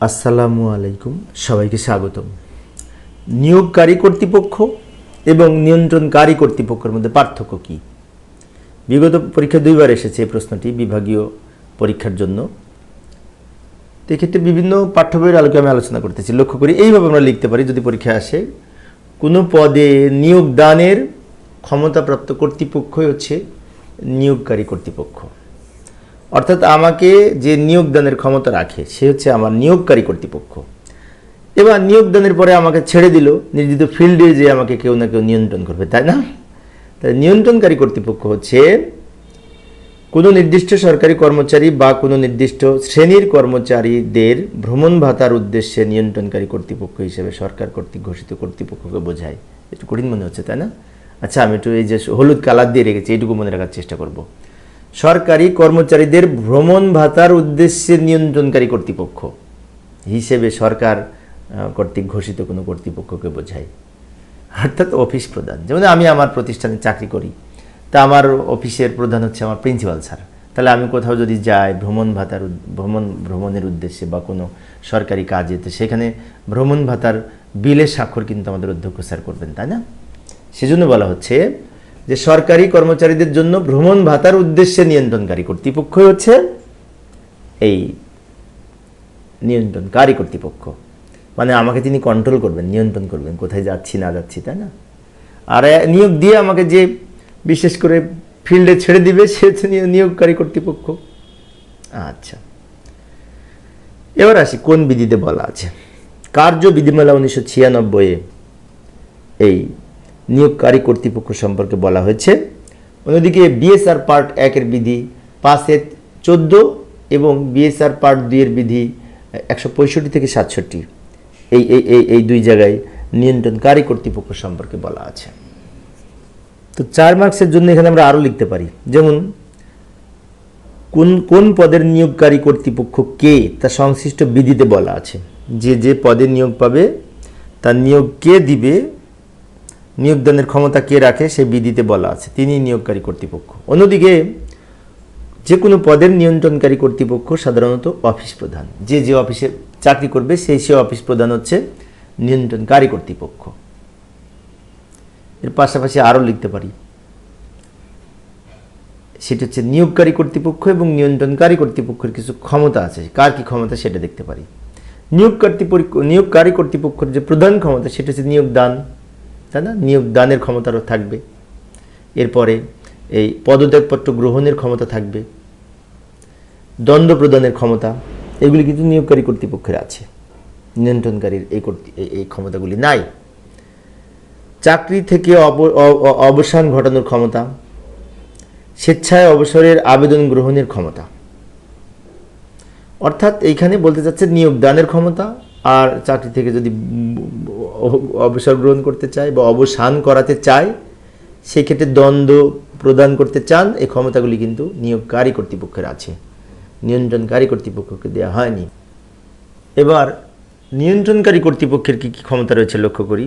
আসসালামু আলাইকুম, সবাইকে স্বাগতম। নিয়োগকারী কর্তৃপক্ষ এবং নিয়ন্ত্রণকারী কর্তৃপক্ষের মধ্যে পার্থক্য কি? বিগত পরীক্ষা দুইবার এসেছে এই প্রশ্নটি বিভাগীয় পরীক্ষার জন্য। এক্ষেত্রে বিভিন্ন পাঠ্য বইয়ের আলোকে আমি আলোচনা করতেছি। লক্ষ্য করি এইভাবে আমরা লিখতে পারি যদি পরীক্ষায় আসে, কোনো পদে নিয়োগদানের ক্ষমতাপ্রাপ্ত কর্তৃপক্ষই হচ্ছে নিয়োগকারী কর্তৃপক্ষ। অর্থাৎ আমাকে যে নিয়োগদানের ক্ষমতা রাখে সে হচ্ছে আমার নিয়োগকারী কর্তৃপক্ষ। এবার নিয়োগদানের পরে আমাকে ছেড়ে দিল, নির্দিষ্ট ফিল্ডে যে আমাকে কেউ না কেউ নিয়ন্ত্রণ করবে, তাই না? তাই নিয়ন্ত্রণকারী কর্তৃপক্ষ হচ্ছে কোনো নির্দিষ্ট সরকারি কর্মচারী বা কোনো নির্দিষ্ট শ্রেণীর কর্মচারীদের ভ্রমণ ভাতার উদ্দেশ্যে নিয়ন্ত্রণকারী কর্তৃপক্ষ হিসেবে সরকার কর্তৃক ঘোষিত কর্তৃপক্ষকে বোঝায়। একটু কঠিন মনে হচ্ছে, তাই না? আচ্ছা, আমি একটু এই যে হলুদ কালার দিয়ে রেখেছি এইটুকু মনে রাখার চেষ্টা করব। সরকারি কর্মচারীদের ভ্রমণ ভাতার উদ্দেশ্যে নিয়ন্ত্রণকারী কর্তৃপক্ষ হিসেবে সরকার কর্তৃক ঘোষিত কোনো কর্তৃপক্ষকে বোঝায়, অর্থাৎ অফিস প্রধান। যেমন আমি আমার প্রতিষ্ঠানে চাকরি করি, তা আমার অফিসের প্রধান হচ্ছে আমার প্রিন্সিপাল স্যার। তাহলে আমি কোথাও যদি যাই ভ্রমণের উদ্দেশ্যে বা কোনো সরকারি কাজে, তো সেখানে ভ্রমণ ভাতার বিলের স্বাক্ষর কিন্তু আমাদের অধ্যক্ষ স্যার করবেন, তাই না? সেজন্য বলা হচ্ছে যে সরকারি কর্মচারীদের জন্য ভ্রমণ ভাতার উদ্দেশ্যে নিয়ন্ত্রণকারী কর্তৃপক্ষ হচ্ছে এই নিয়ন্ত্রণকারী কর্তৃপক্ষ। মানে আমাকে তিনি কন্ট্রোল করবেন, নিয়ন্ত্রণ করবেন, কোথায় যাচ্ছি না যাচ্ছি, তাই না? আর নিয়োগ দিয়ে আমাকে যে বিশেষ করে ফিল্ডে ছেড়ে দিবে সে হচ্ছে নিয়োগকারী কর্তৃপক্ষ। আচ্ছা, এবার আসি কোন বিধিতে বলা আছে। কার্য বিধিমালা 1996 এই নিয়োগকারী কর্তৃপক্ষ সম্পর্কে বলা হয়েছে। অন্যদিকে বিএসআর পার্ট 1 বিধি 5-14 এবং বিএসআর পার্ট 2 বিধি 165 থেকে 67 এই দুই জায়গায় নিয়ন্ত্রণকারী কর্তৃপক্ষ সম্পর্কে বলা আছে। তো 4 মার্কসের জন্য এখানে আমরা আরও লিখতে পারি, যেমন কোন পদের নিয়োগকারী কর্তৃপক্ষ কে তা সংশ্লিষ্ট বিধিতে বলা আছে। যে পদে নিয়োগ পাবে তার নিয়োগ কে দিবে, নিয়োগদানের ক্ষমতা কে রাখে সে বিধিতে বলা আছে, তিনি নিয়োগকারী কর্তৃপক্ষ। অন্যদিকে যে কোনো পদের নিয়ন্ত্রণকারী কর্তৃপক্ষ সাধারণত অফিস প্রধান। যে অফিসে চাকরি করবে সেই অফিস প্রধান হচ্ছে নিয়ন্ত্রণকারী কর্তৃপক্ষ। এর পাশাপাশি আরও লিখতে পারি, সেটা হচ্ছে নিয়োগকারী কর্তৃপক্ষ এবং নিয়ন্ত্রণকারী কর্তৃপক্ষের কিছু ক্ষমতা আছে, কার কি ক্ষমতা সেটা দেখতে পারি। নিয়োগকারী কর্তৃপক্ষের যে প্রধান ক্ষমতা সেটা হচ্ছে নিয়োগদান, তাই না? নিয়োগদানের ক্ষমতারও থাকবে। এরপরে এই পদত্যাগপত্র গ্রহণের ক্ষমতা থাকবে, দণ্ড প্রদানের ক্ষমতা, এগুলি কিন্তু নিয়োগকারী কর্তৃপক্ষের আছে, নিয়ন্ত্রণকারীর এই ক্ষমতাগুলি নাই। চাকরি থেকে অবসান ঘটানোর ক্ষমতা, স্বেচ্ছায় অবসরের আবেদন গ্রহণের ক্ষমতা। অর্থাৎ এইখানে বলতে চাচ্ছে নিয়োগদানের ক্ষমতা, আর চাকরি থেকে যদি অবসর গ্রহণ করতে চায় বা অবসান করাতে চায়, সেই ক্ষেত্রে দণ্ড প্রদান করতে চান, এই ক্ষমতাগুলি কিন্তু নিয়োগকারী কর্তৃপক্ষের আছে, নিয়ন্ত্রণকারী কর্তৃপক্ষকে দেওয়া হয়নি। এবার নিয়ন্ত্রণকারী কর্তৃপক্ষের কী কী ক্ষমতা রয়েছে লক্ষ্য করি।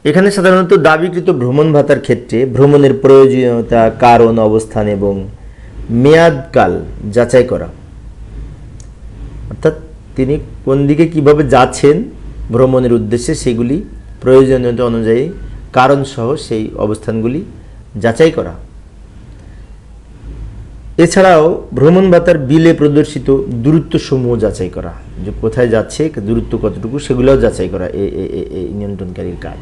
এখানে সাধারণত দাবিকৃত ভ্রমণ ভাতার ক্ষেত্রে ভ্রমণের প্রয়োজনীয়তা, কারণ, অবস্থান এবং মেয়াদকাল যাচাই করা। অর্থাৎ তিনি কোন দিকে কীভাবে যাচ্ছেন ভ্রমণের উদ্দেশ্যে সেগুলি প্রয়োজনীয়তা অনুযায়ী কারণসহ সেই অবস্থানগুলি যাচাই করা। এছাড়াও ভ্রমণ ভাতার বিলে প্রদর্শিত দূরত্বসমূহ যাচাই করা, যে কোথায় যাচ্ছে, দূরত্ব কতটুকু, সেগুলোও যাচাই করা এই নিয়ন্ত্রণকারীর কাজ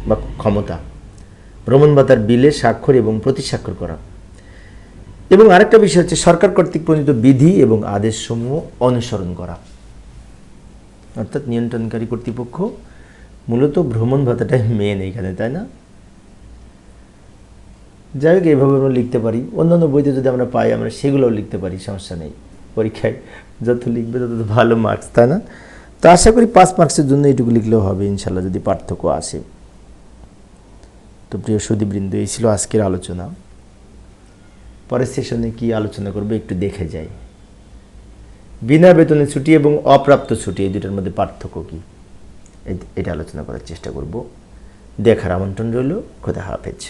বা ক্ষমতা। ভ্রমণ ভাতার বিলে স্বাক্ষর এবং প্রতিস্বাক্ষর করা। এবং আরেকটা বিষয় হচ্ছে সরকার কর্তৃক প্রণীত বিধি এবং আদেশসমূহ অনুসরণ করা। অর্থাৎ নিয়ন্ত্রণকারী কর্তৃপক্ষ মূলত ভ্রমণ ভাতাটাই মেন এইখানে, তাই না? যাই হোক, এইভাবে আমরা লিখতে পারি। অন্যান্য বইতে যদি আমরা পাই আমরা সেগুলোও লিখতে পারি, সমস্যা নেই। পরীক্ষায় যত লিখবে তত ভালো মার্কস, তাই না? তো আশা করি 5 মার্কসের জন্য এইটুকু লিখলেও হবে ইনশাল্লাহ, যদি পার্থক্য আসে। তো প্রিয় সুধীবৃন্দ, এই ছিল আজকের আলোচনা। পরের সেশনে কি আলোচনা করবে একটু দেখে যাই। বিনা বেতনে ছুটি এবং অপ্রাপ্ত ছুটি, এই দুটার মধ্যে পার্থক্য কি, এটা আলোচনা করার চেষ্টা করব। দেখার আমন্ত্রণ রইল। খোদা হাফেজ।